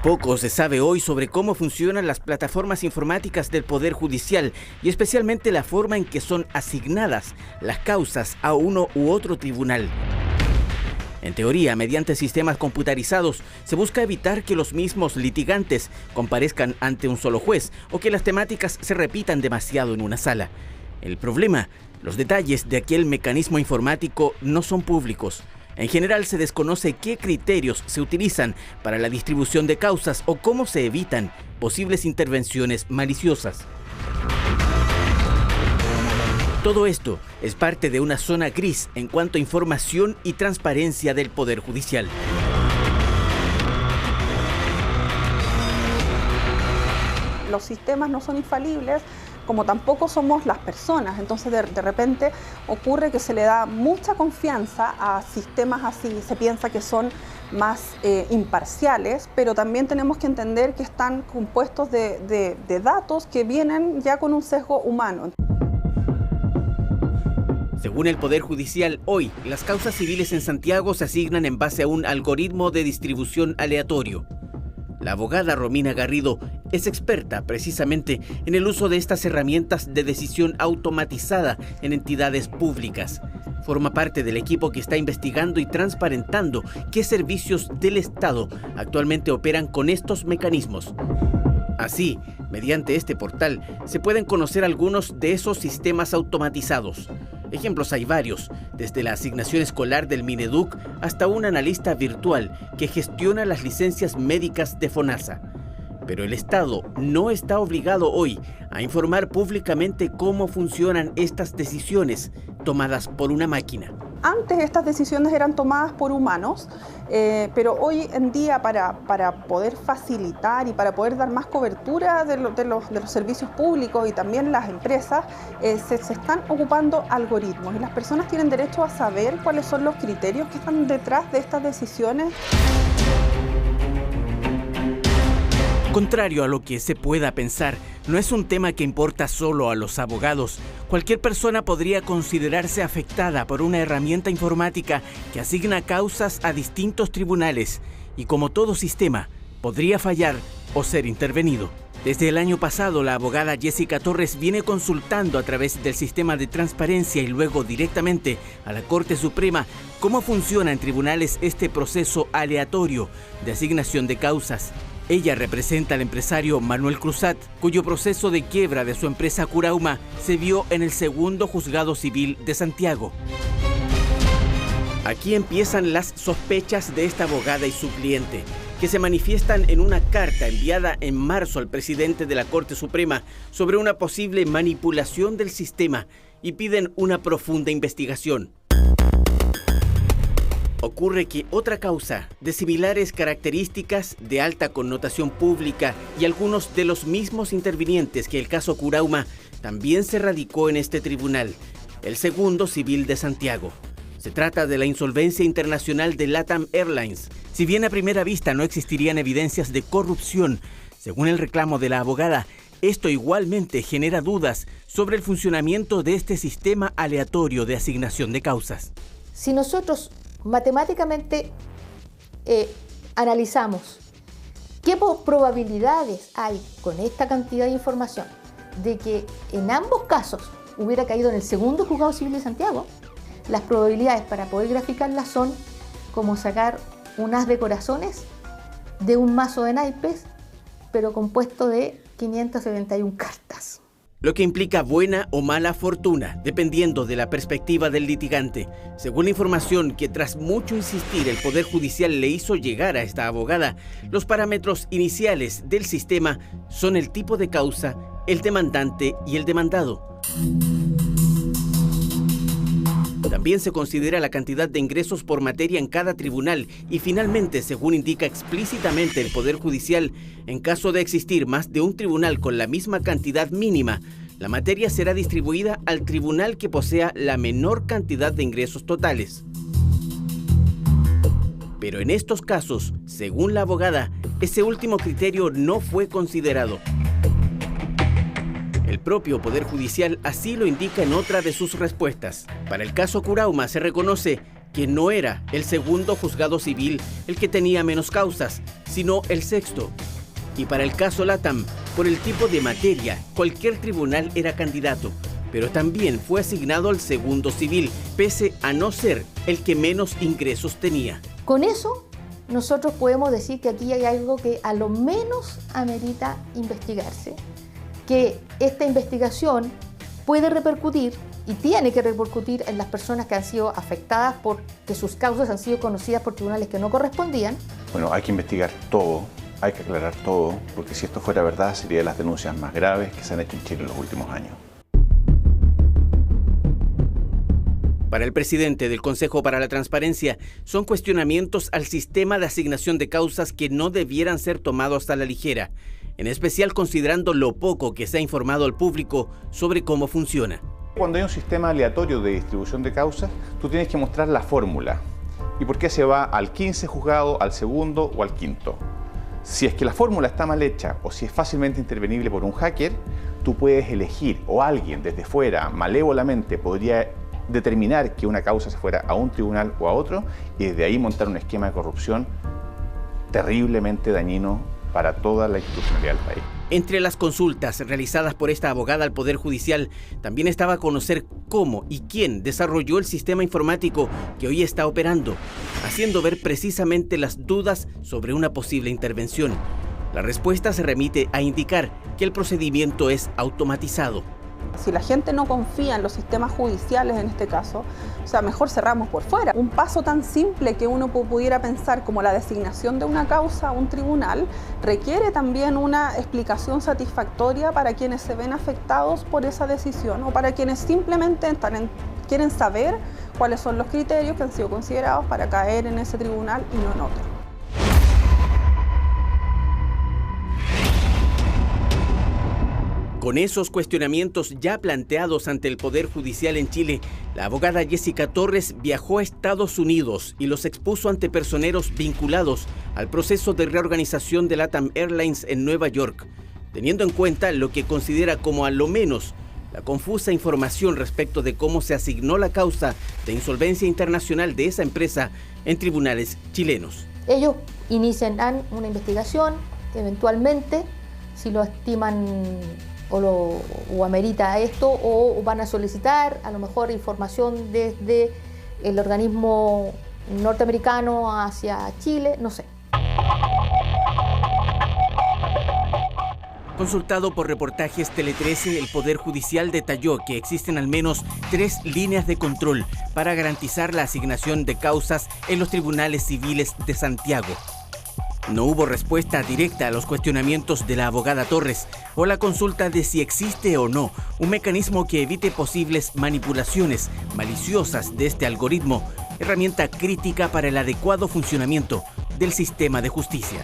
Poco se sabe hoy sobre cómo funcionan las plataformas informáticas del Poder Judicial y especialmente la forma en que son asignadas las causas a uno u otro tribunal. En teoría, mediante sistemas computarizados, se busca evitar que los mismos litigantes comparezcan ante un solo juez o que las temáticas se repitan demasiado en una sala. El problema, los detalles de aquel mecanismo informático no son públicos. En general se desconoce qué criterios se utilizan para la distribución de causas o cómo se evitan posibles intervenciones maliciosas. Todo esto es parte de una zona gris en cuanto a información y transparencia del Poder Judicial. Los sistemas no son infalibles, como tampoco somos las personas, entonces de repente ocurre que se le da mucha confianza a sistemas así, se piensa que son más imparciales, pero también tenemos que entender que están compuestos de datos que vienen ya con un sesgo humano. Según el Poder Judicial, hoy las causas civiles en Santiago se asignan en base a un algoritmo de distribución aleatorio. La abogada Romina Garrido es experta precisamente en el uso de estas herramientas de decisión automatizada en entidades públicas. Forma parte del equipo que está investigando y transparentando qué servicios del Estado actualmente operan con estos mecanismos. Así, mediante este portal, se pueden conocer algunos de esos sistemas automatizados. Ejemplos hay varios, desde la asignación escolar del Mineduc hasta un analista virtual que gestiona las licencias médicas de FONASA. Pero el Estado no está obligado hoy a informar públicamente cómo funcionan estas decisiones tomadas por una máquina. Antes estas decisiones eran tomadas por humanos, pero hoy en día para poder facilitar y para poder dar más cobertura de los servicios públicos y también las empresas, se están ocupando algoritmos y las personas tienen derecho a saber cuáles son los criterios que están detrás de estas decisiones. Contrario a lo que se pueda pensar, no es un tema que importa solo a los abogados. Cualquier persona podría considerarse afectada por una herramienta informática que asigna causas a distintos tribunales y, como todo sistema, podría fallar o ser intervenido. Desde el año pasado, la abogada Jessica Torres viene consultando a través del sistema de transparencia y luego directamente a la Corte Suprema cómo funciona en tribunales este proceso aleatorio de asignación de causas. Ella representa al empresario Manuel Cruzat, cuyo proceso de quiebra de su empresa Curauma se vio en el segundo juzgado civil de Santiago. Aquí empiezan las sospechas de esta abogada y su cliente, que se manifiestan en una carta enviada en marzo al presidente de la Corte Suprema sobre una posible manipulación del sistema y piden una profunda investigación. Ocurre que otra causa de similares características, de alta connotación pública y algunos de los mismos intervinientes que el caso Curauma también se radicó en este tribunal, el segundo civil de Santiago. Se trata de la insolvencia internacional de LATAM Airlines. Si bien a primera vista no existirían evidencias de corrupción, según el reclamo de la abogada, esto igualmente genera dudas sobre el funcionamiento de este sistema aleatorio de asignación de causas. Si nosotros matemáticamente analizamos qué probabilidades hay con esta cantidad de información de que en ambos casos hubiera caído en el segundo juzgado civil de Santiago, las probabilidades para poder graficarlas son como sacar un as de corazones de un mazo de naipes, pero compuesto de 571 cartas. Lo que implica buena o mala fortuna, dependiendo de la perspectiva del litigante. Según la información que tras mucho insistir el Poder Judicial le hizo llegar a esta abogada, los parámetros iniciales del sistema son el tipo de causa, el demandante y el demandado. También se considera la cantidad de ingresos por materia en cada tribunal y finalmente, según indica explícitamente el Poder Judicial, en caso de existir más de un tribunal con la misma cantidad mínima, la materia será distribuida al tribunal que posea la menor cantidad de ingresos totales. Pero en estos casos, según la abogada, ese último criterio no fue considerado. El propio Poder Judicial así lo indica en otra de sus respuestas. Para el caso Curauma se reconoce que no era el segundo juzgado civil el que tenía menos causas, sino el sexto. Y para el caso LATAM, por el tipo de materia, cualquier tribunal era candidato, pero también fue asignado al segundo civil, pese a no ser el que menos ingresos tenía. Con eso, nosotros podemos decir que aquí hay algo que a lo menos amerita investigarse, que esta investigación puede repercutir y tiene que repercutir en las personas que han sido afectadas porque sus causas han sido conocidas por tribunales que no correspondían. Bueno, hay que investigar todo, hay que aclarar todo, porque si esto fuera verdad sería de las denuncias más graves que se han hecho en Chile en los últimos años. Para el presidente del Consejo para la Transparencia, son cuestionamientos al sistema de asignación de causas que no debieran ser tomados a la ligera, en especial considerando lo poco que se ha informado al público sobre cómo funciona. Cuando hay un sistema aleatorio de distribución de causas, tú tienes que mostrar la fórmula y por qué se va al 15 juzgado, al segundo o al quinto. Si es que la fórmula está mal hecha o si es fácilmente intervenible por un hacker, tú puedes elegir o alguien desde fuera, malévolamente, podría determinar que una causa se fuera a un tribunal o a otro y desde ahí montar un esquema de corrupción terriblemente dañino para toda la institucionalidad del país. Entre las consultas realizadas por esta abogada al Poder Judicial, también estaba a conocer cómo y quién desarrolló el sistema informático que hoy está operando, haciendo ver precisamente las dudas sobre una posible intervención. La respuesta se remite a indicar que el procedimiento es automatizado. Si la gente no confía en los sistemas judiciales en este caso, o sea, mejor cerramos por fuera. Un paso tan simple que uno pudiera pensar como la designación de una causa a un tribunal requiere también una explicación satisfactoria para quienes se ven afectados por esa decisión o para quienes simplemente quieren saber cuáles son los criterios que han sido considerados para caer en ese tribunal y no en otro. Con esos cuestionamientos ya planteados ante el Poder Judicial en Chile, la abogada Jessica Torres viajó a Estados Unidos y los expuso ante personeros vinculados al proceso de reorganización de LATAM Airlines en Nueva York, teniendo en cuenta lo que considera como a lo menos la confusa información respecto de cómo se asignó la causa de insolvencia internacional de esa empresa en tribunales chilenos. Ellos iniciarán una investigación, eventualmente, si lo estiman o amerita esto, o van a solicitar a lo mejor información desde el organismo norteamericano hacia Chile, no sé. Consultado por Reportajes Tele 13, el Poder Judicial detalló que existen al menos 3 líneas de control para garantizar la asignación de causas en los tribunales civiles de Santiago. No hubo respuesta directa a los cuestionamientos de la abogada Torres o la consulta de si existe o no un mecanismo que evite posibles manipulaciones maliciosas de este algoritmo, herramienta crítica para el adecuado funcionamiento del sistema de justicia.